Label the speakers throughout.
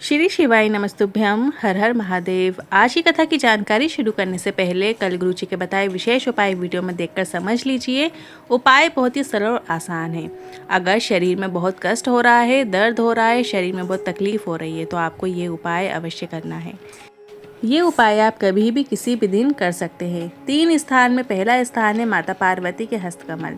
Speaker 1: श्री शिवाय नमस्तुभ्यम। हर हर महादेव। आज की कथा की जानकारी शुरू करने से पहले कल गुरु जी के बताए विशेष उपाय वीडियो में देखकर समझ लीजिए। उपाय बहुत ही सरल और आसान है। अगर शरीर में बहुत कष्ट हो रहा है, दर्द हो रहा है, शरीर में बहुत तकलीफ हो रही है तो आपको ये उपाय अवश्य करना है। ये उपाय आप कभी भी किसी भी दिन कर सकते हैं। 3 स्थान में पहला स्थान है माता पार्वती के हस्तकमल।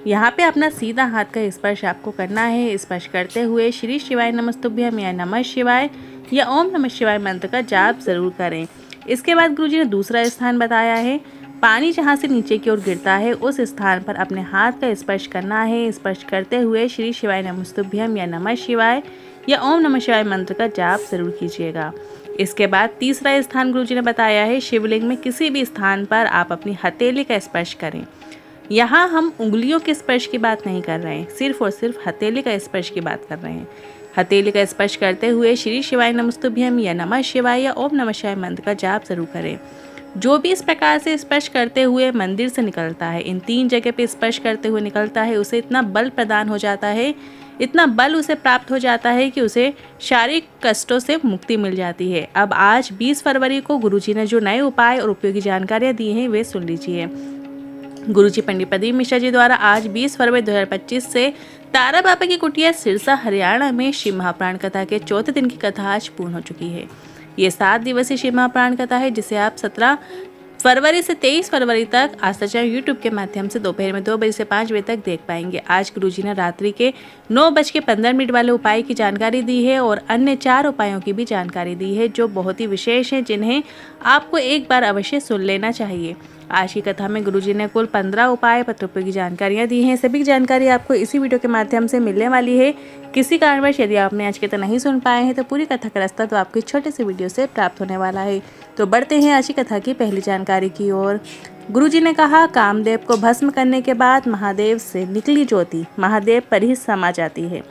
Speaker 1: यहाँ पे अपना सीधा हाथ का स्पर्श आपको करना है। स्पर्श करते हुए श्री शिवाय नमस्तुभ्यम या नमः शिवाय या ओम नमः शिवाय मंत्र का जाप जरूर करें। इसके बाद गुरुजी ने दूसरा स्थान बताया है, पानी जहाँ से नीचे की ओर गिरता है उस स्थान पर अपने हाथ का स्पर्श करना है। स्पर्श करते हुए श्री शिवाय नमस्तुभ्यम या नमः शिवाय या ओम नमः शिवाय मंत्र का जाप जरूर कीजिएगा। इसके बाद तीसरा स्थान गुरुजी ने बताया है, शिवलिंग में किसी भी स्थान पर आप अपनी हथेली का स्पर्श करें। यहाँ हम उंगलियों के स्पर्श की बात नहीं कर रहे हैं, सिर्फ और सिर्फ हथेली का स्पर्श की बात कर रहे हैं। हथेली का स्पर्श करते हुए श्री शिवाय नमस्तुभ्यम या नमः शिवाय या ओम नमः शिवाय मंत्र का जाप जरूर करें। जो भी इस प्रकार से स्पर्श करते हुए मंदिर से निकलता है, इन 3 जगह पे स्पर्श करते हुए निकलता है, उसे इतना बल प्रदान हो जाता है, इतना बल उसे प्राप्त हो जाता है कि उसे शारीरिक कष्टों से मुक्ति मिल जाती है। अब आज 20 फरवरी को गुरुजी ने जो नए उपाय और उपयोगी जानकारियाँ दी हैं वे सुन लीजिए। गुरुजी पंडित प्रदीप मिश्रा जी द्वारा आज 20 फरवरी 2025 से तारा बाबा की कुटिया सिरसा हरियाणा में शिव महाप्राण कथा के 4थे दिन की कथा आज पूर्ण हो चुकी है। ये 7 दिवसीय शिव महाप्राण कथा है जिसे आप 17 फरवरी से 23 फरवरी तक आस्था चैनल यूट्यूब के माध्यम से दोपहर में 2 बजे से 5 बजे तक देख पाएंगे। आज गुरुजी ने रात्रि के 9:15 वाले उपाय की जानकारी दी है और अन्य 4 उपायों की भी जानकारी दी है जो बहुत ही विशेष हैं, जिन्हें आपको एक बार अवश्य सुन लेना चाहिए। आज की कथा में गुरुजी ने कुल 15 उपाय पत्रों की जानकारियाँ दी हैं। सभी जानकारी आपको इसी वीडियो के माध्यम से मिलने वाली है। किसी कारणवश यदि आपने आज की कथा नहीं सुन पाए हैं तो पूरी कथा का रास्ता तो आपको छोटे से वीडियो से प्राप्त होने वाला है। तो बढ़ते हैं आज की कथा की पहली जानकारी की ओर। गुरुजी ने कहा, कामदेव को भस्म करने के बाद महादेव से निकली ज्योति महादेव पर ही समा जाती है,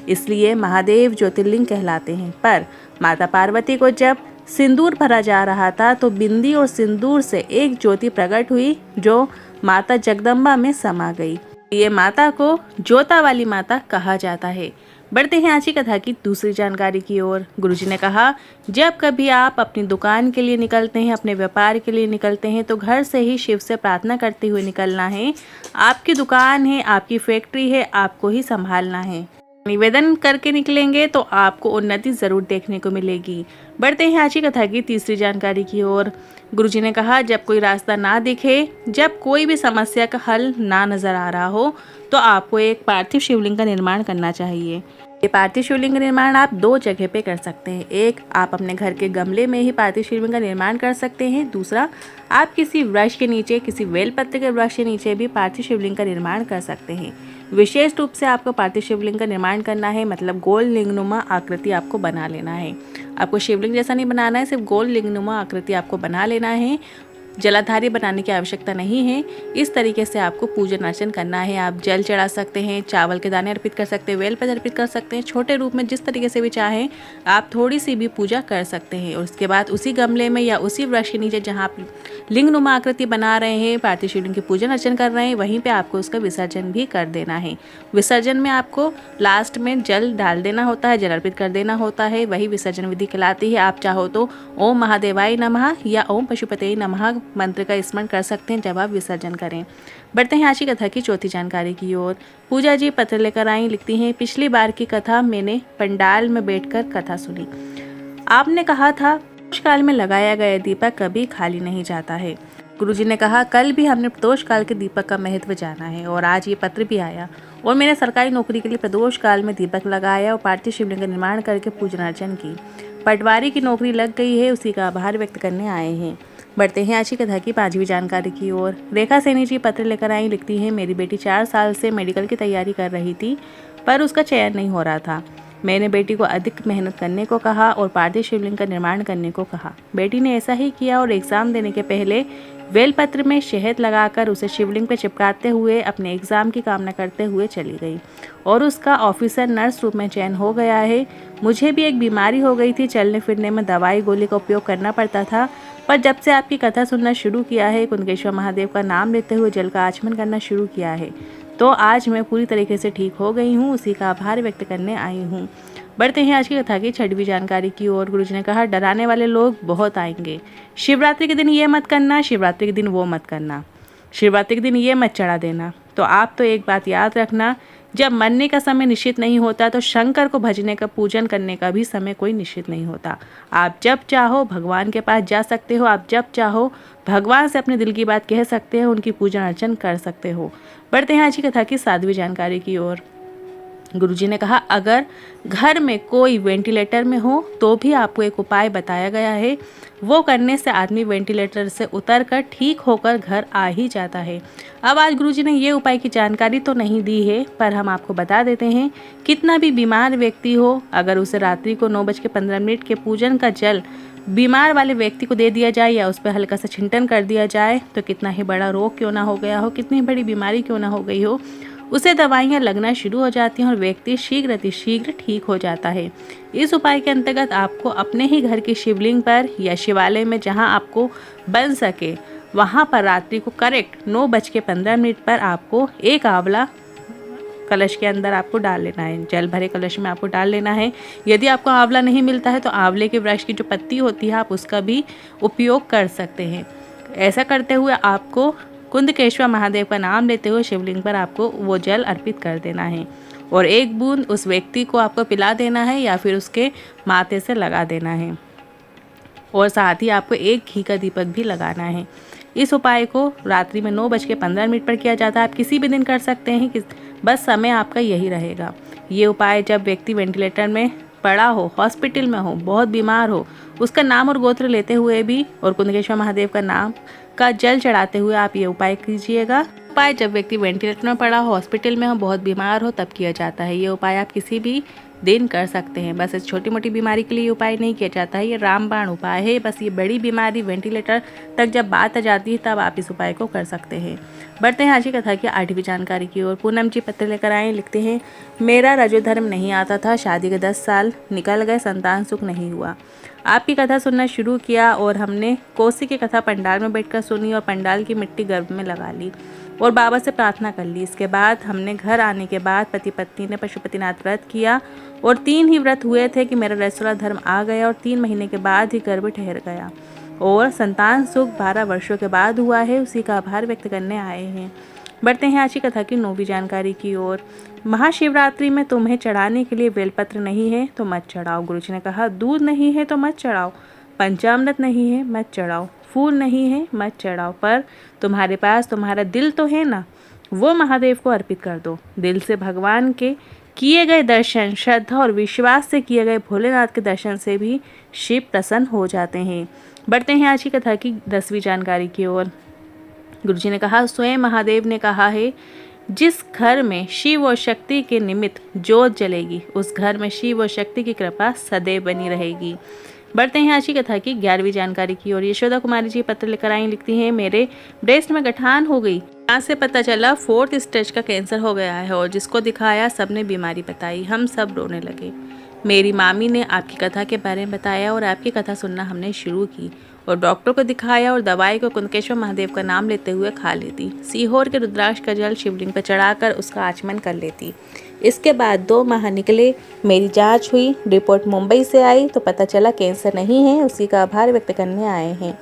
Speaker 1: इसलिए महादेव ज्योतिर्लिंग कहलाते हैं। पर माता पार्वती को जब सिंदूर भरा जा रहा था तो बिंदी और सिंदूर से एक ज्योति प्रकट हुई जो माता जगदम्बा में समा गई। ये माता को ज्योता वाली माता कहा जाता है। बढ़ते हैं आज की कथा की दूसरी जानकारी की ओर। गुरुजी ने कहा, जब कभी आप अपनी दुकान के लिए निकलते हैं, अपने व्यापार के लिए निकलते हैं तो घर से ही शिव से प्रार्थना करते हुए निकलना है। आपकी दुकान है, आपकी फैक्ट्री है, आपको ही संभालना है। निवेदन करके निकलेंगे तो आपको उन्नति जरूर देखने को मिलेगी। बढ़ते हैं आज की कथा की तीसरी जानकारी की ओर। गुरुजी ने कहा, जब कोई रास्ता ना दिखे, जब कोई भी समस्या का हल ना नजर आ रहा हो तो आपको एक पार्थिव शिवलिंग का निर्माण करना चाहिए। ये पार्थिव शिवलिंग का निर्माण आप 2 जगह पे कर सकते हैं। एक, आप अपने घर के गमले में ही पार्थिव शिवलिंग का निर्माण कर सकते हैं। दूसरा, आप किसी वृक्ष के नीचे, किसी बेलपत्र के वृक्ष के नीचे भी पार्थिव शिवलिंग का निर्माण कर सकते हैं। विशेष रूप से आपको पार्थिव शिवलिंग का निर्माण करना है, मतलब गोल लिंगनुमा आकृति आपको बना लेना है। आपको शिवलिंग जैसा नहीं बनाना है, सिर्फ गोल लिंगनुमा आकृति आपको बना लेना है। जलाधारी बनाने की आवश्यकता नहीं है। इस तरीके से आपको पूजन अर्चन करना है। आप जल चढ़ा सकते हैं, चावल के दाने अर्पित कर सकते हैं, बेलपत्र अर्पित कर सकते हैं, छोटे रूप में जिस तरीके से भी चाहें आप थोड़ी सी भी पूजा कर सकते हैं। और उसके बाद उसी गमले में या उसी वृक्ष के नीचे जहाँ आप लिंगनुमा आकृति बना रहे हैं, पार्थिव शिवलिंग की पूजन अर्चन कर रहे हैं, वहीं पर आपको उसका विसर्जन भी कर देना है। विसर्जन में आपको लास्ट में जल डाल देना होता है, जल अर्पित कर देना होता है, वही विसर्जन विधि कहलाती है। आप चाहो तो ओम महादेवाय नमः या ओम पशुपते नमः मंत्र का स्मरण कर सकते हैं जब आप विसर्जन करें। बढ़ते हैं आज की कथा की चौथी जानकारी की ओर। पूजा जी पत्र लेकर आई, लिखती हैं, पिछली बार की कथा मैंने पंडाल में बैठकर कथा सुनी। आपने कहा था प्रदोष काल में लगाया गया दीपक कभी खाली नहीं जाता है। गुरुजी ने कहा, कल भी हमने प्रदोष काल के दीपक का महत्व जाना है और आज ये पत्र भी आया और मैंने सरकारी नौकरी के लिए प्रदोष काल में दीपक लगाया और पार्थिव शिवलिंग का निर्माण करके पूजन अर्चन की। पटवारी की नौकरी लग गई है, उसी का आभार व्यक्त करने आए हैं। बढ़ते हैं आज की कथा की 5वीं जानकारी की ओर। रेखा सैनी जी पत्र लेकर आई, लिखती हैं, मेरी बेटी 4 साल से मेडिकल की तैयारी कर रही थी पर उसका चयन नहीं हो रहा था। मैंने बेटी को अधिक मेहनत करने को कहा और पार्थिव शिवलिंग का निर्माण करने को कहा। बेटी ने ऐसा ही किया और एग्ज़ाम देने के पहले बेलपत्र में शहद लगाकर उसे शिवलिंग पर चिपकाते हुए अपने एग्ज़ाम की कामना करते हुए चली गई और उसका ऑफिसर नर्स रूप में चयन हो गया है। मुझे भी एक बीमारी हो गई थी, चलने फिरने में दवाई गोली का उपयोग करना पड़ता था, पर जब से आपकी कथा सुनना शुरू किया है, कुंडकेश्वर महादेव का नाम लेते हुए जल का आचमन करना शुरू किया है, तो आज मैं पूरी तरीके से ठीक हो गई हूँ, उसी का आभार व्यक्त करने आई हूँ। बढ़ते हैं आज की कथा की 6वीं जानकारी की ओर। गुरुजी ने कहा, डराने वाले लोग बहुत आएंगे। शिवरात्रि के दिन ये मत करना, शिवरात्रि के दिन वो मत करना, शिवरात्रि के दिन ये मत चढ़ा देना। तो आप तो एक बात याद रखना, जब मरने का समय निश्चित नहीं होता तो शंकर को भजने का, पूजन करने का भी समय कोई निश्चित नहीं होता। आप जब चाहो भगवान के पास जा सकते हो, आप जब चाहो भगवान से अपने दिल की बात कह सकते हो, उनकी पूजन अर्चन कर सकते हो। बढ़ते हैं आज की कथा की 7वीं जानकारी की ओर। गुरुजी ने कहा, अगर घर में कोई वेंटिलेटर में हो तो भी आपको एक उपाय बताया गया है। वो करने से आदमी वेंटिलेटर से उतरकर ठीक होकर घर आ ही जाता है। अब आज गुरुजी ने ये उपाय की जानकारी तो नहीं दी है, पर हम आपको बता देते हैं, कितना भी बीमार व्यक्ति हो, अगर उसे रात्रि को 9:15 के पूजन का जल बीमार वाले व्यक्ति को दे दिया जाए या उस पर हल्का सा छिंटन कर दिया जाए, तो कितना ही बड़ा रोग क्यों ना हो गया हो, कितनी बड़ी बीमारी क्यों ना हो गई हो, उसे दवाइयाँ लगना शुरू हो जाती हैं और व्यक्ति शीघ्र अतिशीघ्र ठीक हो जाता है। इस उपाय के अंतर्गत आपको अपने ही घर के शिवलिंग पर या शिवालय में जहां आपको बन सके वहां पर रात्रि को करेक्ट 9:15 पर आपको एक आंवला कलश के अंदर आपको डाल लेना है, जल भरे कलश में आपको डाल लेना है। यदि आपको आंवला नहीं मिलता है तो आंवले के वृक्ष की जो पत्ती होती है आप उसका भी उपयोग कर सकते हैं। ऐसा करते हुए आपको कुंदकेश्वर महादेव का नाम लेते हुए शिवलिंग पर आपको वो जल अर्पित कर देना है और एक बूंद उस व्यक्ति को आपको पिला देना है या फिर उसके माथे से लगा देना है और साथ ही आपको एक घी का दीपक भी लगाना है। इस उपाय को रात्रि में 9:15 पर किया जाता है। आप किसी भी दिन कर सकते हैं, बस समय आपका यही रहेगा। ये उपाय जब व्यक्ति वेंटिलेटर में पड़ा हो, हॉस्पिटल में हो, बहुत बीमार हो, उसका नाम और गोत्र लेते हुए भी और कुंदकेश्वर महादेव का नाम का जल चढ़ाते हुए आप ये उपाय कीजिएगा। उपाय जब व्यक्ति वेंटिलेटर में पड़ा हो, हॉस्पिटल में हो, बहुत बीमार हो, तब किया जाता है। ये उपाय आप किसी भी दिन कर सकते हैं। बस इस छोटी मोटी बीमारी के लिए उपाय नहीं किया जाता है, ये रामबाण उपाय है। बस ये बड़ी बीमारी वेंटिलेटर तक जब बात आ जाती है तब आप इस उपाय को कर सकते हैं। बढ़ते हैं आज की कथा की 8वीं जानकारी की ओर। पूनम जी पत्र लेकर आए, लिखते हैं, मेरा रजोधर्म नहीं आता था, शादी के 10 साल निकल गए, संतान सुख नहीं हुआ। आपकी कथा सुनना शुरू किया और हमने कोसी की कथा पंडाल में बैठकर सुनी और पंडाल की मिट्टी गर्भ में लगा ली और बाबा से प्रार्थना कर ली। इसके बाद हमने घर आने के बाद पति पत्नी ने पशुपतिनाथ व्रत किया और 3 ही व्रत हुए थे कि मेरा रजस्वला धर्म आ गया और 3 महीने के बाद ही गर्भ ठहर गया और संतान सुख 12 वर्षों के बाद हुआ है। उसी का आभार व्यक्त करने आए हैं। बढ़ते हैं आज की कथा की 9वीं जानकारी की ओर। महाशिवरात्रि में तुम्हें चढ़ाने के लिए बेलपत्र नहीं है तो मत चढ़ाओ। गुरुजी ने कहा, दूध नहीं है तो मत चढ़ाओ, पंचामृत नहीं है मत चढ़ाओ, फूल नहीं है मत चढ़ाओ, पर तुम्हारे पास तुम्हारा दिल तो है ना, वो महादेव को अर्पित कर दो। दिल से भगवान के किए गए दर्शन, श्रद्धा और विश्वास से किए गए भोलेनाथ के दर्शन से भी शिव प्रसन्न हो जाते हैं। बढ़ते हैं आज की कथा की 10वीं जानकारी की ओर। गुरुजी ने कहा, स्वयं महादेव ने कहा है, जिस घर में शिव और शक्ति के निमित्त ज्योत जलेगी उस घर में शिव और शक्ति की कृपा सदैव बनी रहेगी। बढ़ते हैं आज की कथा की 11वीं जानकारी की ओर। यशोदा कुमारी जी पत्र लेकर आई, लिखती हैं, मेरे ब्रेस्ट में गठान हो गई, यहाँ से पता चला 4th स्टेज का कैंसर हो गया है और जिसको दिखाया सबने बीमारी बताई, हम सब रोने लगे। मेरी मामी ने आपकी कथा के बारे में बताया और आपकी कथा सुनना हमने शुरू की और डॉक्टर को दिखाया और दवाई को कुंदकेश्वर महादेव का नाम लेते हुए खा लेती। सीहोर के रुद्राक्ष का जल शिवलिंग पर चढ़ाकर उसका आचमन कर लेती। इसके बाद 2 माह निकले, मेरी जांच हुई, रिपोर्ट मुंबई से आई तो पता चला कैंसर नहीं है। उसी का आभार व्यक्त करने आए हैं।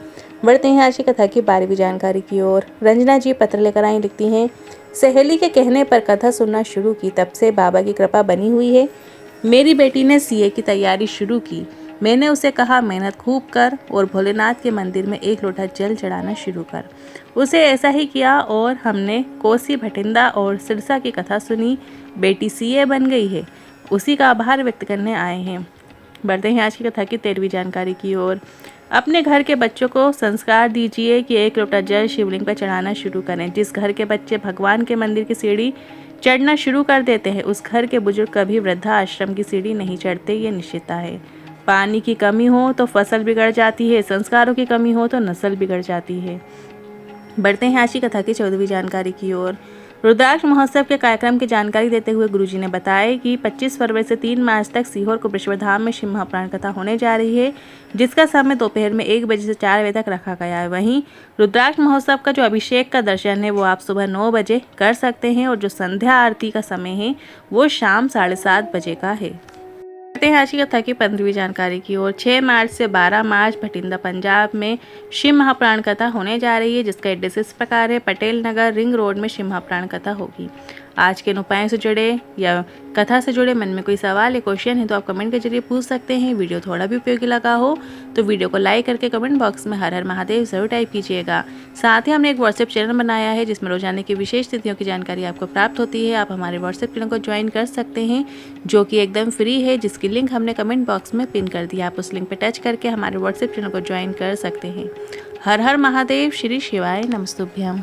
Speaker 1: बढ़ते हैं आज की कथा की 12वीं जानकारी की ओर। रंजना जी पत्र लेकर आई, लिखती हैं, सहेली के कहने पर कथा सुनना शुरू की, तब से बाबा की कृपा बनी हुई है। मेरी बेटी ने सीए की तैयारी शुरू की। मैंने उसे कहा, मेहनत खूब कर और भोलेनाथ के मंदिर में 1 लोटा जल चढ़ाना शुरू कर। उसे ऐसा ही किया और हमने कोसी, भटिंडा और सिरसा की कथा सुनी। बेटी सीए बन गई है, उसी का आभार व्यक्त करने आए हैं। बढ़ते हैं आज की कथा की 13वीं जानकारी की ओर। अपने घर के बच्चों को संस्कार दीजिए कि 1 लोटा जल शिवलिंग पर चढ़ाना शुरू करें। जिस घर के बच्चे भगवान के मंदिर की सीढ़ी चढ़ना शुरू कर देते हैं उस घर के बुजुर्ग कभी वृद्धा आश्रम की सीढ़ी नहीं चढ़ते, ये निश्चितता है। पानी की कमी हो तो फसल बिगड़ जाती है, संस्कारों की कमी हो तो नस्ल बिगड़ जाती है। बढ़ते हैं आज की कथा की 14वीं जानकारी की ओर। रुद्राक्ष महोत्सव के कार्यक्रम की जानकारी देते हुए गुरुजी ने बताया कि 25 फरवरी से 3 मार्च तक सीहोर को विश्वधाम में शिव महापुराण कथा होने जा रही है, जिसका समय दोपहर में 1 बजे से 4 बजे तक रखा गया है। वहीं रुद्राक्ष महोत्सव का जो अभिषेक का दर्शन है वो आप सुबह 9 बजे कर सकते हैं और जो संध्या आरती का समय है वो शाम 7:30 बजे का है। बढ़ते हैं आज की कथा की 15वीं जानकारी की ओर। 6 मार्च से 12 मार्च भटिंडा पंजाब में शिव महापुराण कथा होने जा रही है, जिसका एड्रेस इस प्रकार है। पटेल नगर रिंग रोड में शिव महापुराण कथा होगी। आज के इन उपायों से जुड़े या कथा से जुड़े मन में कोई सवाल या क्वेश्चन है तो आप कमेंट के जरिए पूछ सकते हैं। वीडियो थोड़ा भी उपयोगी लगा हो तो वीडियो को लाइक करके कमेंट बॉक्स में हर हर महादेव जरूर टाइप कीजिएगा। साथ ही हमने एक व्हाट्सएप चैनल बनाया है जिसमें रोजाना की विशेष तिथियों की जानकारी आपको प्राप्त होती है। आप हमारे व्हाट्सएप चैनल को ज्वाइन कर सकते हैं, जो कि एकदम फ्री है, जिसकी लिंक हमने कमेंट बॉक्स में पिन कर दिया। आप उस लिंक पर टच करके हमारे व्हाट्सएप चैनल को ज्वाइन कर सकते हैं। हर हर महादेव। श्री शिवाय नमस्तुभ्यम।